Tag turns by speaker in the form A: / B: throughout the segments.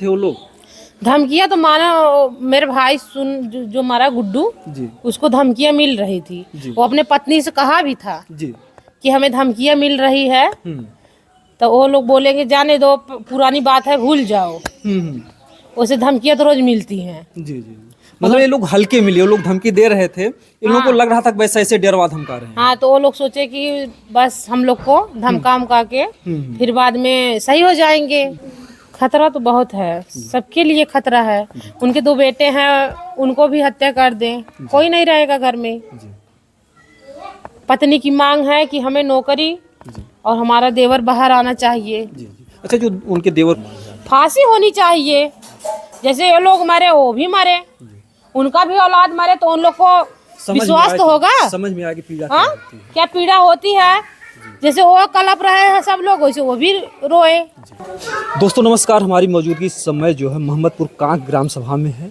A: थे वो लोग?
B: धमकियां तो मानो मेरे भाई जो मारा गुड्डू
A: जी
B: उसको धमकियां मिल रही थी। वो अपने पत्नी से कहा भी था
A: जी।
B: कि हमें धमकियां मिल रही है।
A: हम्म
B: तो वो लोग बोलेंगे जाने दो, पुरानी बात है, भूल जाओ।
A: हम्म।
B: उसे धमकियां तो रोज मिलती हैं।
A: जी जी। मतलब ये लोग हल्के मिले, वो लोग धमकी दे रहे थे, इन लोगों को
B: हाँ
A: लग रहा था कि वैसे ऐसे डरवा धमका रहे हैं।
B: हाँ, तो वो लोग सोचे कि बस हम लोग को धमका धमका के फिर बाद में सही हो जाएंगे। खतरा तो बहुत है, सबके लिए खतरा है। उनके 2 बेटे हैं, उनको भी हत्या कर दें, कोई नहीं रहेगा घर में।
A: जी
B: पत्नी की मांग है कि हमें नौकरी
A: जी
B: और हमारा देवर बाहर आना चाहिए।
A: जी जी। अच्छा, जो उनके देवर,
B: फांसी होनी चाहिए। जैसे ये लोग मरे वो भी मरे, उनका भी औलाद मरे तो उन लोग को विश्वास तो होगा।
A: समझ में आया कि पीड़ा
B: हाँ,
A: क्या होती है।
B: क्या पीड़ा होती है। जैसे वो कलप रहे हैं सब लोग, वैसे वो भी रोए।
A: दोस्तों नमस्कार, हमारी मौजूदगी इस समय जो है मोहम्मदपुर कांक ग्राम सभा में है,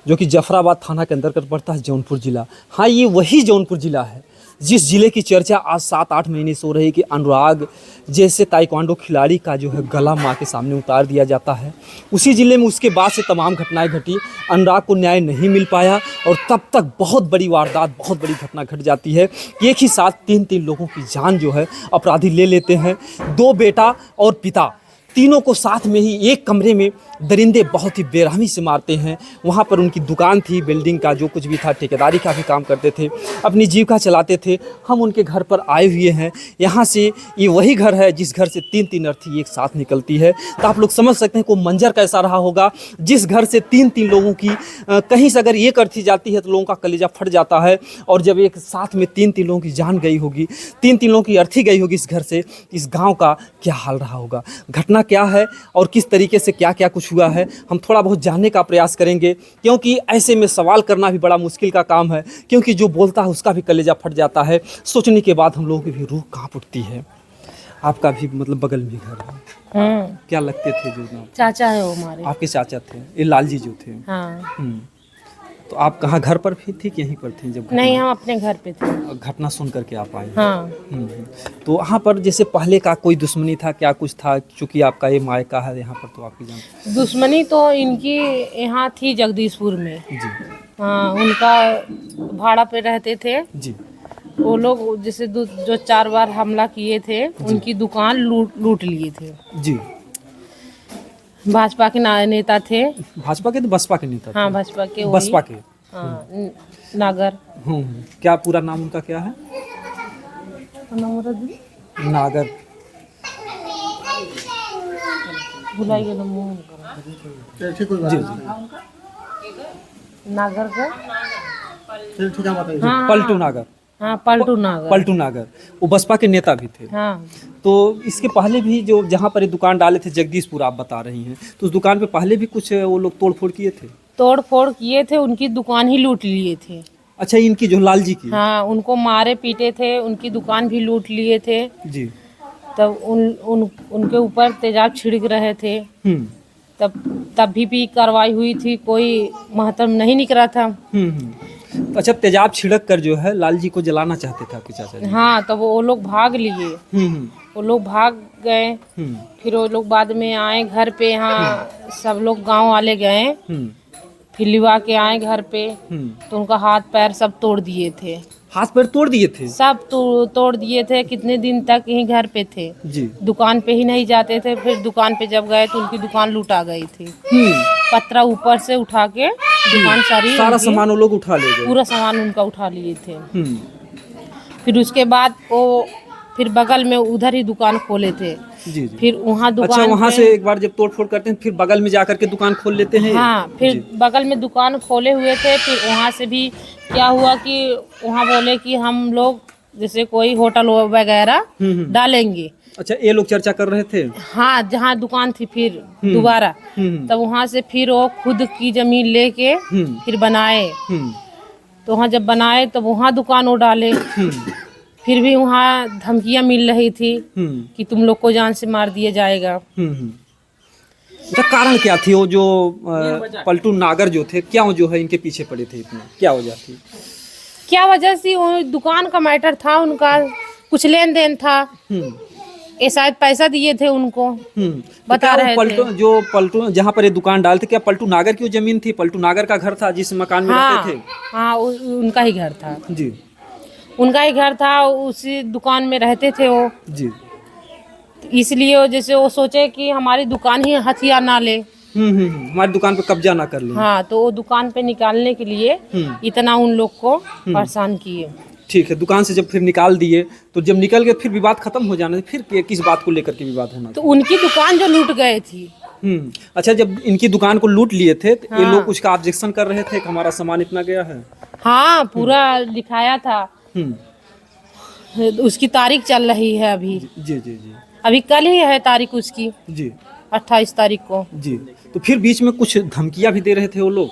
A: जो कि जफराबाद थाना के अंतर्गत पड़ता है, जौनपुर जिला। हाँ, ये वही जौनपुर जिला है जिस जिले की चर्चा आज 7-8 महीने से हो रही कि अनुराग जैसे ताइक्वांडो खिलाड़ी का जो है गला माँ के सामने उतार दिया जाता है। उसी जिले में उसके बाद से तमाम घटनाएं घटी, अनुराग को न्याय नहीं मिल पाया और तब तक बहुत बड़ी वारदात, बहुत बड़ी घटना घट जाती है। एक ही साथ 3 लोगों की जान जो है अपराधी ले लेते हैं। 2 बेटा और पिता, तीनों को साथ में ही एक कमरे में दरिंदे बहुत ही बेरहमी से मारते हैं। वहाँ पर उनकी दुकान थी, बिल्डिंग का जो कुछ भी था, ठेकेदारी का भी काम करते थे, अपनी जीविका चलाते थे। हम उनके घर पर आए हुए हैं। यहाँ से ये वही घर है जिस घर से 3 अर्थी एक साथ निकलती है। तो आप लोग समझ सकते हैं को मंजर कैसा रहा होगा, जिस घर से 3 लोगों की कहीं से अगर एक अर्थी जाती है तो लोगों का कलेजा फट जाता है। और जब एक साथ में 3 लोगों की जान गई होगी, 3 लोगों की अर्थी गई होगी इस घर से, इस गाँव का क्या हाल रहा होगा, घटना क्या है और किस तरीके से क्या क्या कुछ हुआ है, हम थोड़ा बहुत जानने का प्रयास करेंगे। क्योंकि ऐसे में सवाल करना भी बड़ा मुश्किल का काम है, क्योंकि जो बोलता है उसका भी कलेजा फट जाता है। सोचने के बाद हम लोगों की भी रूह कांप उठती है। आपका भी मतलब बगल में घर है, क्या लगते थे जो ना?
B: चाचा है वो हमारे।
A: आपके चाचा थे, ये लालजी जो थे।
B: हाँ।
A: तो आप कहाँ घर पर भी थी कि यहीं पर थे जब
B: नहीं, हम अपने घर पे थे।
A: घटना सुन करके आप आए?
B: हाँ।
A: तो वहाँ पर जैसे पहले का कोई दुश्मनी था, क्या कुछ था? चूँकि आपका ये मायका है यहाँ पर, तो आपकी जान।
B: दुश्मनी तो इनकी यहाँ थी जगदीशपुर में।
A: जी
B: हाँ, उनका भाड़ा पे रहते थे
A: जी
B: वो लोग। जैसे जो 4 बार हमला किए थे, उनकी दुकान लूट लिए थे।
A: जी।
B: भाजपा के नेता थे।
A: भाजपा के तो बसपा के नेता थे?
B: हाँ, भाजपा के वही।
A: बसपा के।
B: हाँ, नागर।
A: क्या पूरा नाम उनका क्या है? नागर।
B: भुलाई गेलो मुंह।
A: जी जी।
B: नागर का
A: पलटू नागर।
B: हाँ, पलटू नागर।
A: पलटू नागर वो बसपा के नेता भी थे।
B: हाँ।
A: तो इसके पहले भी जो जहाँ पर ये दुकान डाले थे जगदीशपुर आप बता रही हैं, तो उस दुकान पे पहले भी कुछ वो लोग तोड़ फोड़ किए थे?
B: तोड़ फोड़ किए थे, उनकी दुकान ही लूट लिए थे।
A: अच्छा, इनकी जो लालजी की? हाँ,
B: उनको मारे पीटे थे, उनकी दुकान भी लूट लिए थे।
A: जी।
B: तब उनके ऊपर तेजाब छिड़क रहे थे। तब भी कार्रवाई हुई थी, कोई महत्व नहीं निकला था।
A: अच्छा, तेजाब छिड़क कर जो है लालजी को जलाना चाहते थे आपके चाचा जी?
B: हाँ, तब वो लोग भाग लिए। वो लोग भाग गए। फिर वो लोग बाद में आए घर पे। यहाँ सब लोग गांव वाले गए, फिर लिवा के आए घर पे। तो उनका हाथ पैर सब तोड़ दिए थे।
A: हाथ पैर तोड़ दिए थे? सब
B: तोड़ दिए थे। कितने दिन तक यहीं घर पे थे
A: जी,
B: दुकान पे ही नहीं जाते थे। फिर दुकान पे जब गए तो उनकी दुकान लूटा गई थी। पत्रा ऊपर से उठा के दुकान सारा
A: सामान वो लोग उठा ले गए।
B: पूरा सामान उनका उठा लिए थे। फिर उसके बाद वो फिर बगल में उधर ही दुकान खोले थे।
A: जी जी।
B: फिर वहाँ दुकान,
A: अच्छा, वहाँ से एक बार जब तोड़ फोड़ करते हैं फिर बगल में जाकर के दुकान खोल लेते हैं?
B: हाँ, फिर बगल में दुकान खोले हुए थे। फिर वहाँ से भी क्या हुआ कि वहाँ बोले कि हम लोग जैसे कोई होटल वगैरह डालेंगे।
A: अच्छा, ये लोग चर्चा कर रहे थे?
B: हाँ, जहाँ दुकान थी फिर दोबारा। तब वहाँ से फिर वो खुद की जमीन लेके फिर बनाए। तो वहाँ जब बनाए तो वहाँ दुकान वो डाले। फिर भी वहाँ धमकियाँ मिल रही थी कि तुम लोग को जान से मार दिया जाएगा।
A: अच्छा, कारण क्या थी? वो जो पलटू नागर जो थे, क्या वो जो है इनके पीछे पड़े थे इतना? क्या वजह थी?
B: क्या वजह से? वो दुकान का मैटर था, उनका कुछ लेन देन था। ये शायद पैसा दिए थे उनको,
A: तो
B: बता
A: क्या वो
B: रहे
A: पलटू
B: थे।
A: जो पलटू जहाँ पर ये दुकान डालते, क्या पलटू नागर की वो जमीन थी? पलटू नागर का घर था जिस मकान में
B: हाँ
A: रहते थे?
B: हाँ, उनका ही घर था,
A: जी
B: उनका ही घर था, उसी दुकान में रहते थे वो।
A: जी।
B: इसलिए वो जैसे वो सोचे कि हमारी दुकान ही हथियार ना ले।
A: हमारी दुकान पे कब्जा ना कर लें।
B: हाँ, तो वो दुकान पे निकालने के लिए इतना उन लोग को परेशान किए।
A: ठीक है, दुकान से जब फिर निकाल दिए तो जब निकल गए फिर विवाद खत्म हो जाना, फिर किस बात को लेकर के विवाद होना
B: तो उनकी दुकान जो लूट गए थी।
A: अच्छा, जब इनकी दुकान को लूट लिए थे तो ये
B: हाँ।
A: लोग कुछ का ऑब्जेक्शन कर रहे थे कि हमारा सामान इतना गया है?
B: हाँ, पूरा दिखाया था।
A: हम्म
B: उसकी तारीख चल रही है अभी।
A: जी जी जी
B: अभी कल ही है तारीख उसकी,
A: जी
B: 28 तारीख को।
A: जी। तो फिर बीच में कुछ धमकियां भी दे रहे थे वो लोग?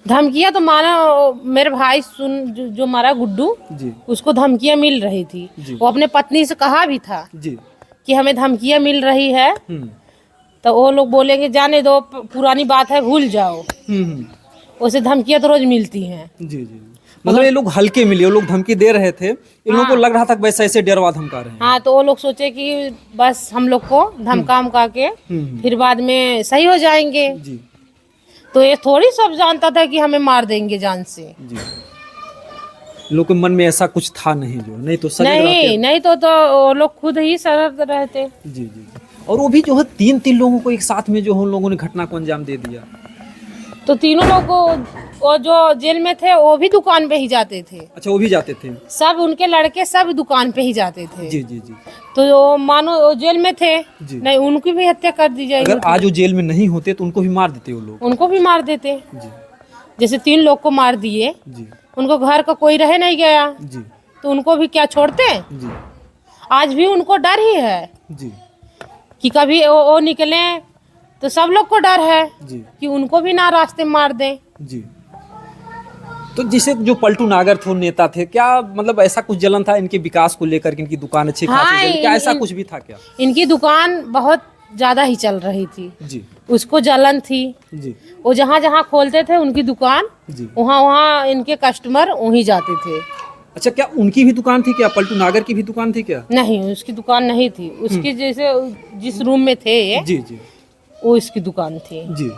B: धमकियां तो मानो मेरे भाई जो मारा गुड्डू,
A: जी
B: उसको धमकियां मिल रही थी।
A: जी।
B: वो अपने पत्नी से कहा भी था
A: जी।
B: कि हमें धमकियां मिल रही है।
A: हम्म
B: तो वो लोग बोलेंगे जाने दो, पुरानी बात है, भूल जाओ।
A: हम्म।
B: उसे धमकियां तो रोज मिलती हैं।
A: जी जी। मतलब ये लोग हल्के मिले, वो लोग धमकी दे रहे थे, इन लोगों को लग रहा था कि वैसे ऐसे डरवा धमका रहे हैं।
B: हाँ, तो वो लोग सोचे कि बस हम लोग को धमका धमका के फिर बाद में सही हो जाएंगे।
A: जी
B: तो ये थोड़ी सब जानता था कि हमें मार देंगे जान से।
A: जी। लोग के मन में ऐसा कुछ था नहीं, जो नहीं तो सजग रहते।
B: नहीं तो वो लोग खुद ही सजग रहते।
A: जी जी। और वो भी जो है तीन लोगों को एक साथ में जो हम लोगों ने घटना को अंजाम दे दिया।
B: तो तीनों लोग वो जो जेल में थे वो भी दुकान पे ही जाते थे।
A: अच्छा, वो भी जाते थे?
B: सब उनके लड़के सब दुकान पे ही जाते थे।
A: जी जी जी।
B: तो वो मानो वो जेल में थे,
A: जी।
B: नहीं उनकी भी हत्या कर दी जाएगी।
A: अगर आज वो जेल में नहीं होते तो उनको भी मार देते वो लोग?
B: उनको भी मार देते।
A: जी
B: जैसे 3 लोग को मार दिए,
A: जी
B: उनको घर का कोई रह नहीं गया,
A: जी
B: तो उनको भी क्या छोड़ते?
A: जी
B: आज भी उनको डर ही है
A: जी
B: कि कभी वो निकले, तो सब लोग को डर है
A: जी
B: कि उनको भी ना रास्ते मार दें।
A: जी। तो जिसे जो पलटू नागर थे, वो नेता थे, क्या मतलब ऐसा कुछ जलन था इनके विकास को लेकर कि इनकी दुकान अच्छी खासी
B: हाँ,
A: चली? क्या ऐसा कुछ भी था क्या?
B: इनकी दुकान बहुत ज्यादा ही चल रही थी,
A: जी
B: उसको जलन थी।
A: जी
B: वो जहाँ जहाँ खोलते थे उनकी दुकान,
A: जी।
B: वहाँ वहाँ इनके कस्टमर वहीं जाते थे।
A: अच्छा, क्या उनकी भी दुकान थी क्या? पलटू नागर की भी दुकान थी क्या?
B: नहीं, उसकी दुकान नहीं थी। उसकी जैसे जिस रूम में थे ये,
A: जी जी
B: वो इसकी दुकान थी।
A: जी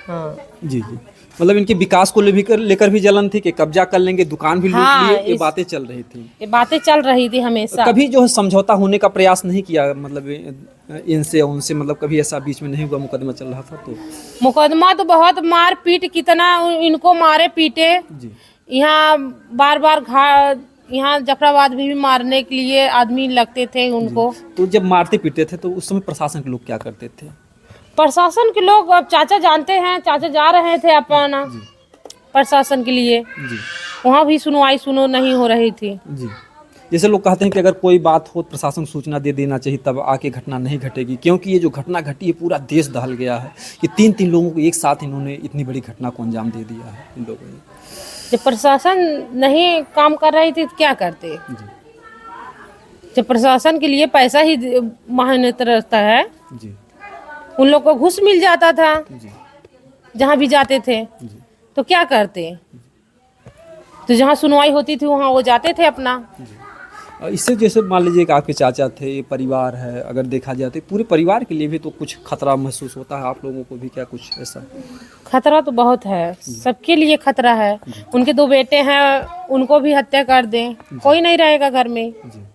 B: हाँ
A: जी जी। मतलब इनके विकास को लेकर भी जलन थी कि कब्जा कर लेंगे, दुकान भी लूट
B: हाँ,
A: लिए, ये बातें चल रही थी।
B: ये बातें चल रही थी हमेशा।
A: कभी जो है समझौता होने का प्रयास नहीं किया, मतलब इनसे उनसे, मतलब कभी ऐसा बीच में नहीं हुआ? मुकदमा चल रहा था तो
B: मुकदमा तो बहुत मार पीट, कितना इनको मारे पीटे।
A: जी
B: यहाँ बार बार यहाँ जफराबाद भी मारने के लिए आदमी लगते थे उनको।
A: तो जब मारते पीटते थे तो उस समय प्रशासन के लोग क्या करते थे?
B: प्रशासन के लोग, अब चाचा जानते हैं, चाचा जा रहे थे अपना प्रशासन के लिए,
A: जी
B: वहाँ भी सुनवाई नहीं हो रही थी।
A: जी। जैसे लोग कहते हैं कि अगर कोई बात हो तो प्रशासन को सूचना दे देना चाहिए, तब आके घटना नहीं घटेगी, क्योंकि ये जो घटना घटी है पूरा देश दहल गया है कि 3 लोगों को एक साथ इन्होंने इतनी बड़ी घटना को अंजाम दे दिया है इन लोगों ने।
B: जब प्रशासन नहीं काम कर रही थी तो क्या करते?
A: जी
B: जब प्रशासन के लिए पैसा ही मायने रहता है,
A: जी
B: उन लोग को घूस मिल जाता था
A: जी
B: जहाँ भी जाते थे,
A: जी
B: तो क्या करते? तो जहाँ सुनवाई होती थी वहाँ वो जाते थे अपना।
A: और इससे जैसे मान लीजिए कि आपके चाचा थे, ये परिवार है, अगर देखा जाए तो पूरे परिवार के लिए भी तो कुछ खतरा महसूस होता है आप लोगों को भी, क्या कुछ ऐसा?
B: खतरा तो बहुत है, सबके लिए खतरा है। उनके 2 बेटे हैं, उनको भी हत्या कर दें, कोई नहीं रहेगा घर में।
A: जी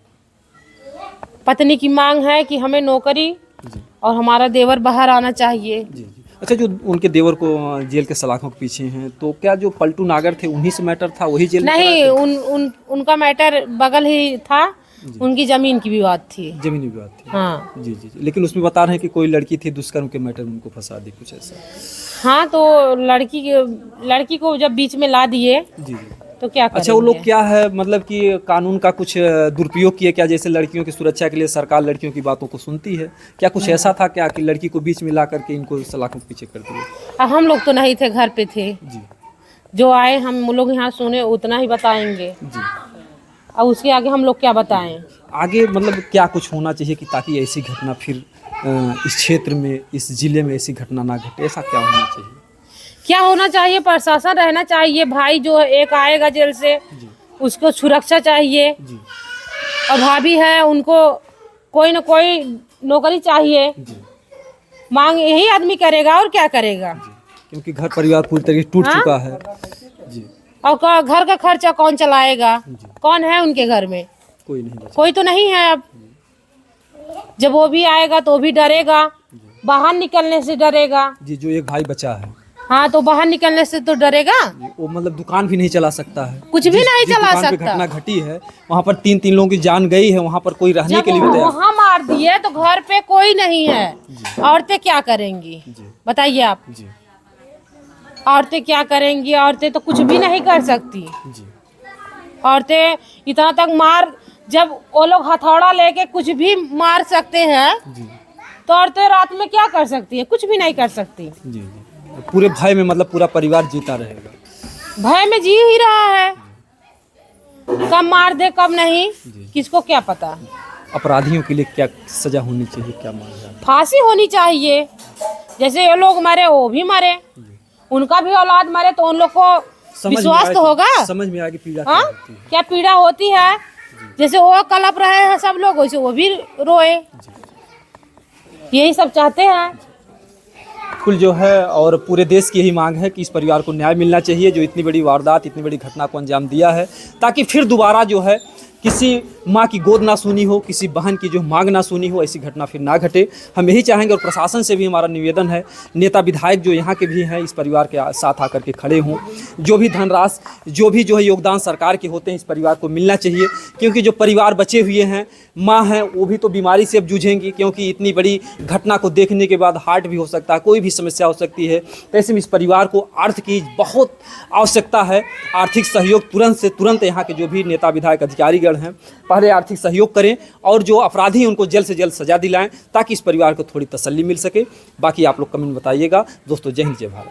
B: पत्नी की मांग है कि हमें नौकरी
A: जी
B: और हमारा देवर बाहर आना चाहिए।
A: जी जी। अच्छा, जो उनके देवर को जेल के सलाखों के पीछे हैं, तो क्या जो पलटू नागर थे उन्हीं से मैटर था, वही जेल में
B: नहीं,
A: कराए थे?
B: उनका मैटर बगल ही था, उनकी जमीन की विवाद थी।
A: जमीनी विवाद थी।
B: हाँ
A: जी जी जी। लेकिन उसमें बता रहे हैं कि कोई लड़की थी, दुष्कर्म के मैटर में उनको फंसा दी, कुछ ऐसा?
B: हाँ, तो लड़की को जब बीच में ला दिए
A: जी जी।
B: तो क्या करेंगे?
A: अच्छा, वो लोग क्या है, मतलब कि कानून का कुछ दुरुपयोग किए क्या? जैसे लड़कियों की सुरक्षा के लिए सरकार लड़कियों की बातों को सुनती है, क्या कुछ ऐसा था क्या कि लड़की को बीच में ला करके इनको सलाखों के पीछे कर दिए?
B: अब हम लोग तो नहीं थे, घर पे थे।
A: जी
B: जो आए हम लोग यहाँ सुने उतना ही बताएंगे,
A: जी।
B: अब उसके आगे हम लोग क्या बताएं?
A: आगे मतलब क्या कुछ होना चाहिए कि ताकि ऐसी घटना फिर इस क्षेत्र में, इस जिले में ऐसी घटना ना घटे, ऐसा क्या होना चाहिए?
B: क्या होना चाहिए? प्रशासन रहना चाहिए। भाई जो एक आएगा जेल से,
A: जी
B: उसको सुरक्षा चाहिए।
A: जी
B: और भाभी है, उनको कोई न कोई नौकरी चाहिए, मांग यही आदमी करेगा और क्या करेगा।
A: क्योंकि घर परिवार पूरी तरीके से टूट
B: हाँ?
A: चुका है जी।
B: और घर का खर्चा कौन चलाएगा, कौन है उनके घर में,
A: कोई नहीं बचा।
B: कोई तो नहीं है। अब जब वो भी आएगा तो वो भी डरेगा, बाहर निकलने से डरेगा।
A: जी, जो एक भाई बचा है
B: हाँ, तो बाहर निकलने से तो डरेगा,
A: वो मतलब दुकान भी नहीं चला सकता है,
B: कुछ भी नहीं
A: जिस
B: चला
A: दुकान पे
B: सकता।
A: घटना घटी है वहाँ पर 3 लोगों की जान गई है, वहाँ पर कोई रहने
B: जब
A: के लिए भी तैयार।
B: वहाँ मार दिए तो घर पे कोई नहीं है, औरतें क्या करेंगी बताइए आप।
A: जी
B: औरतें क्या करेंगी, औरतें तो कुछ भी नहीं कर सकती।
A: जी
B: औरतें इतना तक मार, जब वो लोग हथौड़ा लेके कुछ भी मार सकते हैं
A: जी
B: तो औरतें रात में क्या कर सकती है, कुछ भी नहीं कर सकती।
A: जी जी। पूरे भय में मतलब पूरा परिवार जीता रहेगा।
B: भय में जी ही रहा है, कब मार दे कब नहीं, किसको क्या पता।
A: अपराधियों के लिए क्या सजा होनी चाहिए, क्या माना जाए?
B: फांसी होनी चाहिए, जैसे ये लोग मरे वो भी मरे, उनका भी औलाद मरे तो उन लोग को
A: समझ में
B: विश्वास
A: आए
B: तो
A: कि-
B: होगा।
A: समझ में आया कि पीड़ा क्या
B: हाँ,
A: होती है।
B: क्या पीड़ा होती है, जैसे वो कलप रहे हैं सब लोग वैसे वो भी रोए, यही सब चाहते हैं।
A: कुल जो है और पूरे देश की यही मांग है कि इस परिवार को न्याय मिलना चाहिए जो इतनी बड़ी वारदात, इतनी बड़ी घटना को अंजाम दिया है, ताकि फिर दोबारा जो है किसी माँ की गोद ना सुनी हो, किसी बहन की जो मांग ना सुनी हो, ऐसी घटना फिर ना घटे। हम यही चाहेंगे और प्रशासन से भी हमारा निवेदन है, नेता विधायक जो यहाँ के भी हैं इस परिवार के साथ आकर के खड़े हों, जो भी धनराशि जो भी जो है योगदान सरकार के होते हैं इस परिवार को मिलना चाहिए। क्योंकि जो परिवार बचे हुए हैं, माँ हैं, वो भी तो बीमारी से अब जूझेंगी, क्योंकि इतनी बड़ी घटना को देखने के बाद हार्ट भी हो सकता है, कोई भी समस्या हो सकती है। तो ऐसे में इस परिवार को अर्थ की बहुत आवश्यकता है। आर्थिक सहयोग तुरंत से तुरंत यहाँ के जो भी नेता विधायक अधिकारीगण हैं पहले आर्थिक सहयोग करें और जो अपराधी हैं उनको जल्द से जल्द सजा दिलाएं, ताकि इस परिवार को थोड़ी तसल्ली मिल सके। बाकी आप लोग कमेंट बताइएगा। दोस्तों, जय हिंद, जय भारत।